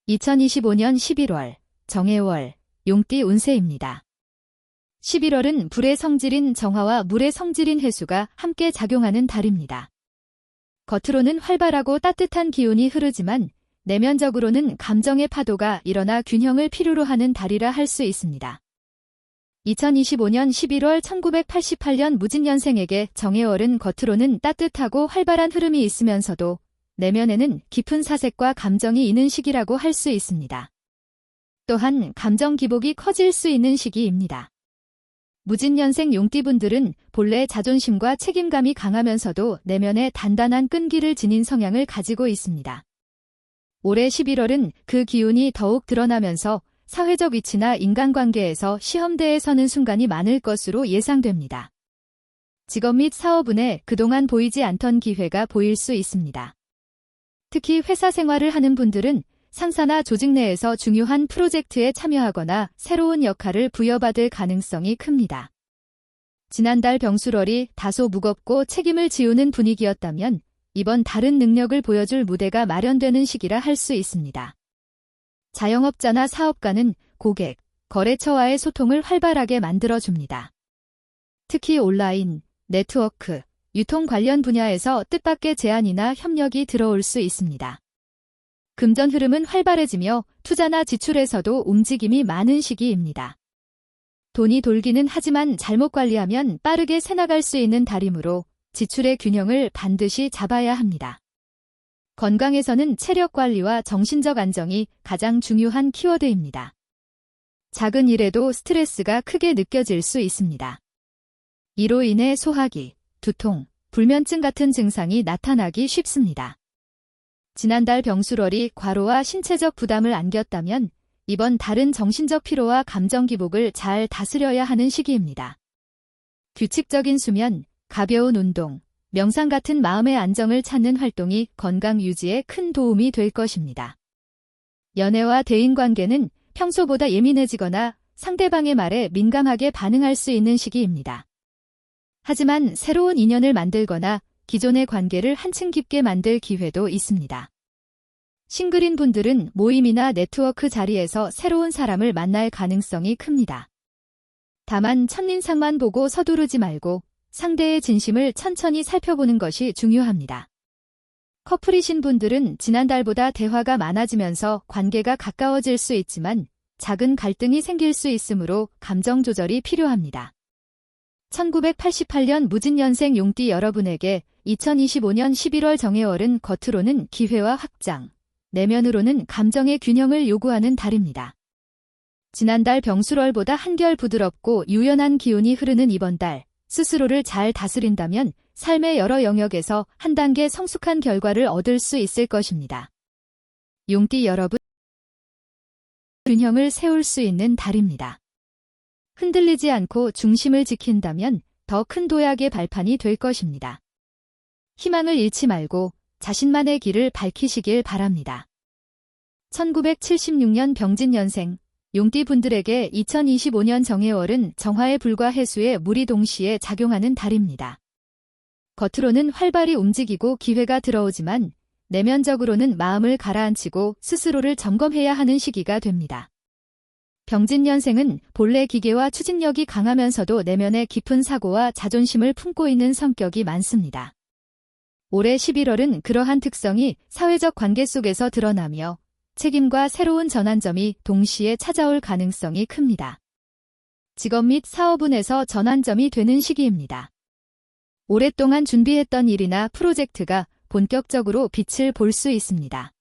2025년 11월, 정해월, 용띠 운세입니다. 11월은 불의 성질인 정화와 물의 성질인 해수가 함께 작용하는 달입니다. 겉으로는 활발하고 따뜻한 기운이 흐르지만 내면적으로는 감정의 파도가 일어나 균형을 필요로 하는 달이라 할 수 있습니다. 2025년 11월 1988년 무진년생에게 정해월은 겉으로는 따뜻하고 활발한 흐름이 있으면서도 내면에는 깊은 사색과 감정이 있는 시기라고 할 수 있습니다. 또한 감정 기복이 커질 수 있는 시기입니다. 무진년생 용띠분들은 본래 자존심과 책임감이 강하면서도 내면에 단단한 끈기를 지닌 성향을 가지고 있습니다. 올해 11월은 그 기운이 더욱 드러나면서 사회적 위치나 인간관계에서 시험대에 서는 순간이 많을 것으로 예상됩니다. 직업 및 사업운에 그동안 보이지 않던 기회가 보일 수 있습니다. 특히 회사 생활을 하는 분들은 상사나 조직 내에서 중요한 프로젝트에 참여하거나 새로운 역할을 부여받을 가능성이 큽니다. 지난달 병술월이 다소 무겁고 책임을 지우는 분위기였다면 이번 다른 능력을 보여줄 무대가 마련되는 시기라 할 수 있습니다. 자영업자나 사업가는 고객, 거래처와의 소통을 활발하게 만들어줍니다. 특히 온라인, 네트워크, 유통 관련 분야에서 뜻밖의 제안이나 협력이 들어올 수 있습니다. 금전 흐름은 활발해지며 투자나 지출에서도 움직임이 많은 시기입니다. 돈이 돌기는 하지만 잘못 관리하면 빠르게 새나갈 수 있는 달이므로 지출의 균형을 반드시 잡아야 합니다. 건강에서는 체력 관리와 정신적 안정이 가장 중요한 키워드입니다. 작은 일에도 스트레스가 크게 느껴질 수 있습니다. 이로 인해 소화기, 두통, 불면증 같은 증상이 나타나기 쉽습니다. 지난달 병술월이 과로와 신체적 부담을 안겼다면 이번 달은 정신적 피로와 감정 기복을 잘 다스려야 하는 시기입니다. 규칙적인 수면, 가벼운 운동, 명상 같은 마음의 안정을 찾는 활동이 건강 유지에 큰 도움이 될 것입니다. 연애와 대인관계는 평소보다 예민해지거나 상대방의 말에 민감하게 반응할 수 있는 시기입니다. 하지만 새로운 인연을 만들거나 기존의 관계를 한층 깊게 만들 기회도 있습니다. 싱글인 분들은 모임이나 네트워크 자리에서 새로운 사람을 만날 가능성이 큽니다. 다만 첫인상만 보고 서두르지 말고 상대의 진심을 천천히 살펴보는 것이 중요합니다. 커플이신 분들은 지난달보다 대화가 많아지면서 관계가 가까워질 수 있지만 작은 갈등이 생길 수 있으므로 감정 조절이 필요합니다. 1988년 무진년생 용띠 여러분에게 2025년 11월 정해월은 겉으로는 기회와 확장, 내면으로는 감정의 균형을 요구하는 달입니다. 지난달 병술월보다 한결 부드럽고 유연한 기운이 흐르는 이번 달, 스스로를 잘 다스린다면 삶의 여러 영역에서 한 단계 성숙한 결과를 얻을 수 있을 것입니다. 용띠 여러분, 균형을 세울 수 있는 달입니다. 흔들리지 않고 중심을 지킨다면 더 큰 도약의 발판이 될 것입니다. 희망을 잃지 말고 자신만의 길을 밝히시길 바랍니다. 1976년 병진년생 용띠 분들에게 2025년 정해월은 정화의 불과 해수의 물이 동시에 작용하는 달입니다. 겉으로는 활발히 움직이고 기회가 들어오지만 내면적으로는 마음을 가라앉히고 스스로를 점검해야 하는 시기가 됩니다. 병진년생은 본래 기계와 추진력이 강하면서도 내면에 깊은 사고와 자존심을 품고 있는 성격이 많습니다. 올해 11월은 그러한 특성이 사회적 관계 속에서 드러나며 책임과 새로운 전환점이 동시에 찾아올 가능성이 큽니다. 직업 및 사업운에서 전환점이 되는 시기입니다. 오랫동안 준비했던 일이나 프로젝트가 본격적으로 빛을 볼 수 있습니다.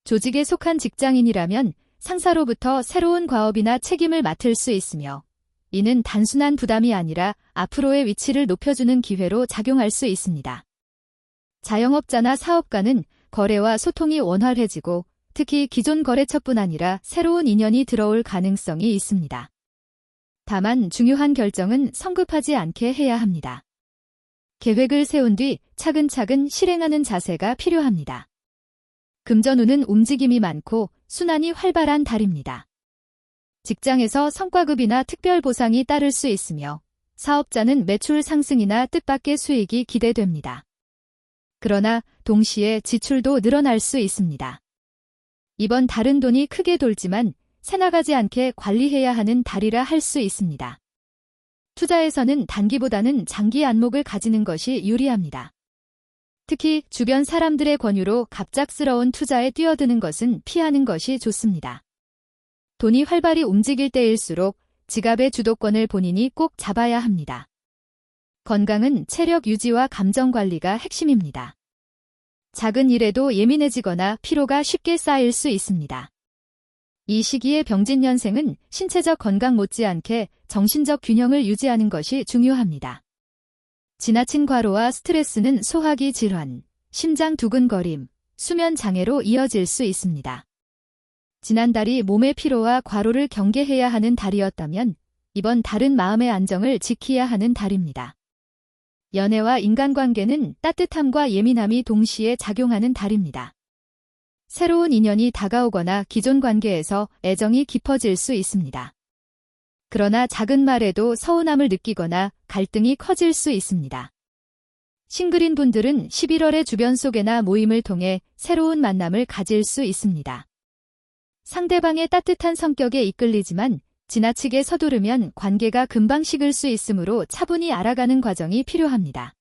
조직에 속한 직장인이라면 상사로부터 새로운 과업이나 책임을 맡을 수 있으며 이는 단순한 부담이 아니라 앞으로의 위치를 높여주는 기회로 작용할 수 있습니다. 자영업자나 사업가는 거래와 소통이 원활해지고 특히 기존 거래처뿐 아니라 새로운 인연이 들어올 가능성이 있습니다. 다만 중요한 결정은 성급하지 않게 해야 합니다. 계획을 세운 뒤 차근차근 실행하는 자세가 필요합니다. 금전운은 움직임이 많고 순환이 활발한 달입니다. 직장에서 성과급이나 특별 보상이 따를 수 있으며 사업자는 매출 상승이나 뜻밖의 수익이 기대됩니다. 그러나 동시에 지출도 늘어날 수 있습니다. 이번 달은 돈이 크게 돌지만 새나가지 않게 관리해야 하는 달이라 할 수 있습니다. 투자에서는 단기보다는 장기 안목을 가지는 것이 유리합니다. 특히 주변 사람들의 권유로 갑작스러운 투자에 뛰어드는 것은 피하는 것이 좋습니다. 돈이 활발히 움직일 때일수록 지갑의 주도권을 본인이 꼭 잡아야 합니다. 건강은 체력 유지와 감정 관리가 핵심입니다. 작은 일에도 예민해지거나 피로가 쉽게 쌓일 수 있습니다. 이 시기의 병진년생은 신체적 건강 못지않게 정신적 균형을 유지하는 것이 중요합니다. 지나친 과로와 스트레스는 소화기 질환, 심장 두근거림, 수면 장애로 이어질 수 있습니다. 지난달이 몸의 피로와 과로를 경계해야 하는 달이었다면 이번 달은 마음의 안정을 지켜야 하는 달입니다. 연애와 인간관계는 따뜻함과 예민함이 동시에 작용하는 달입니다. 새로운 인연이 다가오거나 기존 관계에서 애정이 깊어질 수 있습니다. 그러나 작은 말에도 서운함을 느끼거나 갈등이 커질 수 있습니다. 싱글인 분들은 11월에 주변 소개나 모임을 통해 새로운 만남을 가질 수 있습니다. 상대방의 따뜻한 성격에 이끌리지만 지나치게 서두르면 관계가 금방 식을 수 있으므로 차분히 알아가는 과정이 필요합니다.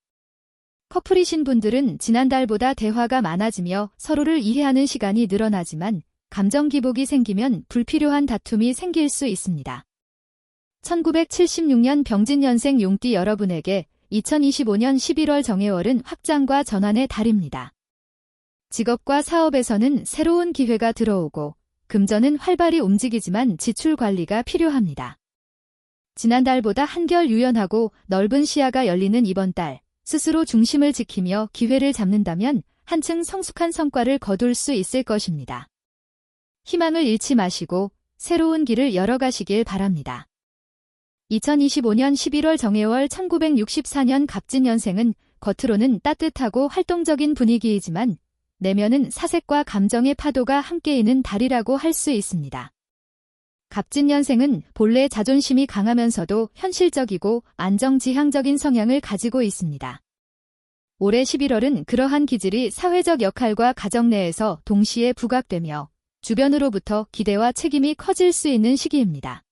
커플이신 분들은 지난달보다 대화가 많아지며 서로를 이해하는 시간이 늘어나지만 감정 기복이 생기면 불필요한 다툼이 생길 수 있습니다. 1976년 병진년생 용띠 여러분에게 2025년 11월 정해월은 확장과 전환의 달입니다. 직업과 사업에서는 새로운 기회가 들어오고 금전은 활발히 움직이지만 지출 관리가 필요합니다. 지난달보다 한결 유연하고 넓은 시야가 열리는 이번 달, 스스로 중심을 지키며 기회를 잡는다면 한층 성숙한 성과를 거둘 수 있을 것입니다. 희망을 잃지 마시고 새로운 길을 열어가시길 바랍니다. 2025년 11월 정해월 1964년 갑진년생은 겉으로는 따뜻하고 활동적인 분위기이지만 내면은 사색과 감정의 파도가 함께 있는 달이라고 할 수 있습니다. 갑진년생은 본래 자존심이 강하면서도 현실적이고 안정지향적인 성향을 가지고 있습니다. 올해 11월은 그러한 기질이 사회적 역할과 가정 내에서 동시에 부각되며 주변으로부터 기대와 책임이 커질 수 있는 시기입니다.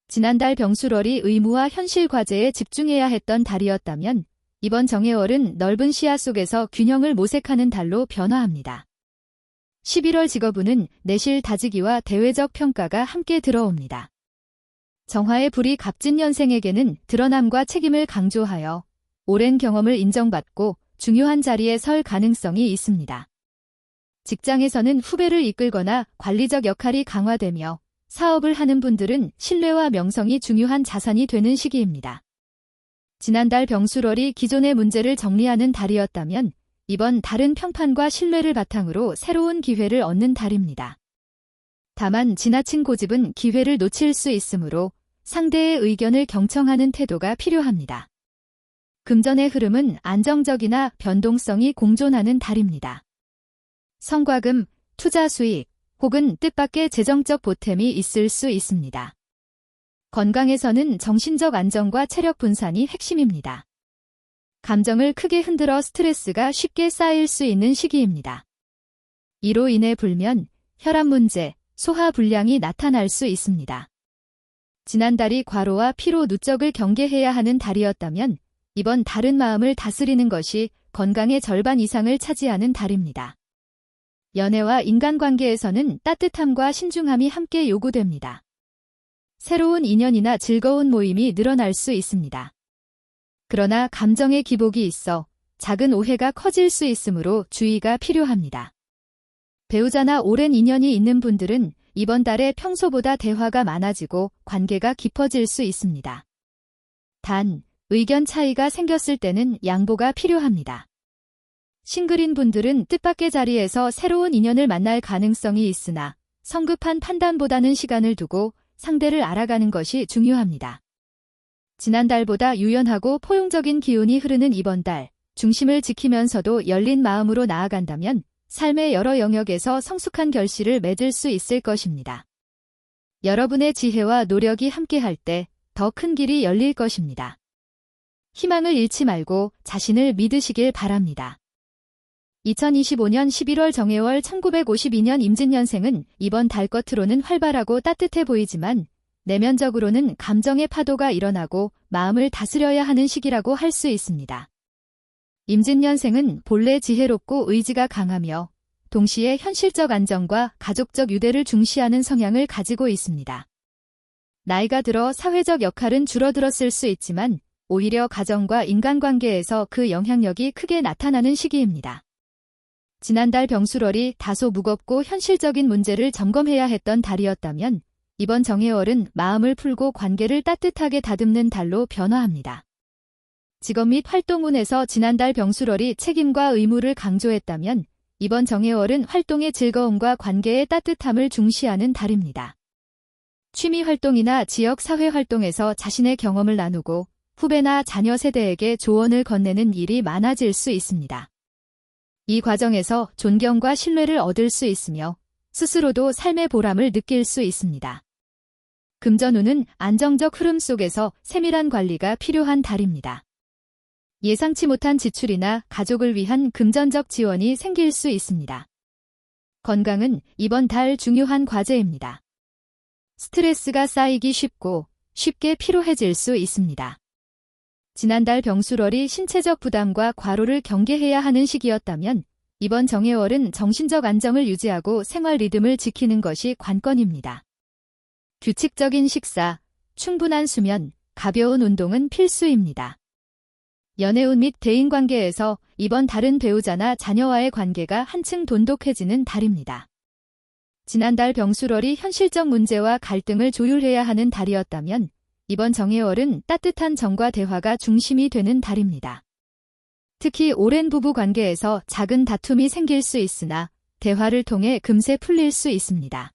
지난달 병술월이 의무와 현실 과제에 집중해야 했던 달이었다면 이번 정해월은 넓은 시야 속에서 균형을 모색하는 달로 변화합니다. 11월 직업운은 내실 다지기와 대외적 평가가 함께 들어옵니다. 정화의 불이 갑진년생에게는 드러남과 책임을 강조하여 오랜 경험을 인정받고 중요한 자리에 설 가능성이 있습니다. 직장에서는 후배를 이끌거나 관리적 역할이 강화되며 사업을 하는 분들은 신뢰와 명성이 중요한 자산이 되는 시기입니다. 지난달 병술월이 기존의 문제를 정리하는 달이었다면 이번 달은 평판과 신뢰를 바탕으로 새로운 기회를 얻는 달입니다. 다만 지나친 고집은 기회를 놓칠 수 있으므로 상대의 의견을 경청하는 태도가 필요합니다. 금전의 흐름은 안정적이나 변동성이 공존하는 달입니다. 성과금, 투자 수익, 혹은 뜻밖의 재정적 보탬이 있을 수 있습니다. 건강에서는 정신적 안정과 체력 분산이 핵심입니다. 감정을 크게 흔들어 스트레스가 쉽게 쌓일 수 있는 시기입니다. 이로 인해 불면, 혈압 문제, 소화 불량이 나타날 수 있습니다. 지난달이 과로와 피로 누적을 경계해야 하는 달이었다면 이번 달은 마음을 다스리는 것이 건강의 절반 이상을 차지하는 달입니다. 연애와 인간관계에서는 따뜻함과 신중함이 함께 요구됩니다. 새로운 인연이나 즐거운 모임이 늘어날 수 있습니다. 그러나 감정의 기복이 있어 작은 오해가 커질 수 있으므로 주의가 필요합니다. 배우자나 오랜 인연이 있는 분들은 이번 달에 평소보다 대화가 많아지고 관계가 깊어질 수 있습니다. 단, 의견 차이가 생겼을 때는 양보가 필요합니다. 싱글인 분들은 뜻밖의 자리에서 새로운 인연을 만날 가능성이 있으나 성급한 판단보다는 시간을 두고 상대를 알아가는 것이 중요합니다. 지난달보다 유연하고 포용적인 기운이 흐르는 이번 달, 중심을 지키면서도 열린 마음으로 나아간다면 삶의 여러 영역에서 성숙한 결실을 맺을 수 있을 것입니다. 여러분의 지혜와 노력이 함께할 때 더 큰 길이 열릴 것입니다. 희망을 잃지 말고 자신을 믿으시길 바랍니다. 2025년 11월 정해월 1952년 임진년생은 이번 달 겉으로는 활발하고 따뜻해 보이지만 내면적으로는 감정의 파도가 일어나고 마음을 다스려야 하는 시기라고 할 수 있습니다. 임진년생은 본래 지혜롭고 의지가 강하며 동시에 현실적 안정과 가족적 유대를 중시하는 성향을 가지고 있습니다. 나이가 들어 사회적 역할은 줄어들었을 수 있지만 오히려 가정과 인간관계에서 그 영향력이 크게 나타나는 시기입니다. 지난달 병술월이 다소 무겁고 현실적인 문제를 점검해야 했던 달이었다면 이번 정해월은 마음을 풀고 관계를 따뜻하게 다듬는 달로 변화합니다. 직업 및 활동운에서 지난달 병술월이 책임과 의무를 강조했다면 이번 정해월은 활동의 즐거움과 관계의 따뜻함을 중시하는 달입니다. 취미 활동이나 지역 사회 활동에서 자신의 경험을 나누고 후배나 자녀 세대에게 조언을 건네는 일이 많아질 수 있습니다. 이 과정에서 존경과 신뢰를 얻을 수 있으며 스스로도 삶의 보람을 느낄 수 있습니다. 금전운은 안정적 흐름 속에서 세밀한 관리가 필요한 달입니다. 예상치 못한 지출이나 가족을 위한 금전적 지원이 생길 수 있습니다. 건강은 이번 달 중요한 과제입니다. 스트레스가 쌓이기 쉽고 쉽게 피로해질 수 있습니다. 지난달 병술월이 신체적 부담과 과로를 경계해야 하는 시기였다면 이번 정해월은 정신적 안정을 유지하고 생활 리듬을 지키는 것이 관건입니다. 규칙적인 식사, 충분한 수면, 가벼운 운동은 필수입니다. 연애운 및 대인관계에서 이번 달은 배우자나 자녀와의 관계가 한층 돈독해지는 달입니다. 지난달 병술월이 현실적 문제와 갈등을 조율해야 하는 달이었다면 이번 정해월은 따뜻한 정과 대화가 중심이 되는 달입니다. 특히 오랜 부부 관계에서 작은 다툼이 생길 수 있으나 대화를 통해 금세 풀릴 수 있습니다.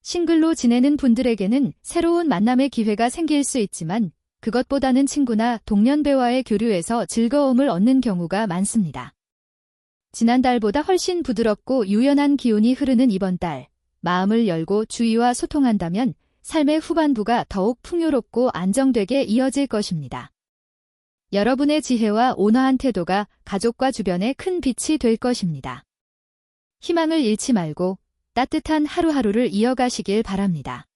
싱글로 지내는 분들에게는 새로운 만남의 기회가 생길 수 있지만 그것보다는 친구나 동년배와의 교류에서 즐거움을 얻는 경우가 많습니다. 지난달보다 훨씬 부드럽고 유연한 기운이 흐르는 이번 달, 마음을 열고 주위와 소통한다면 삶의 후반부가 더욱 풍요롭고 안정되게 이어질 것입니다. 여러분의 지혜와 온화한 태도가 가족과 주변에 큰 빛이 될 것입니다. 희망을 잃지 말고 따뜻한 하루하루를 이어가시길 바랍니다.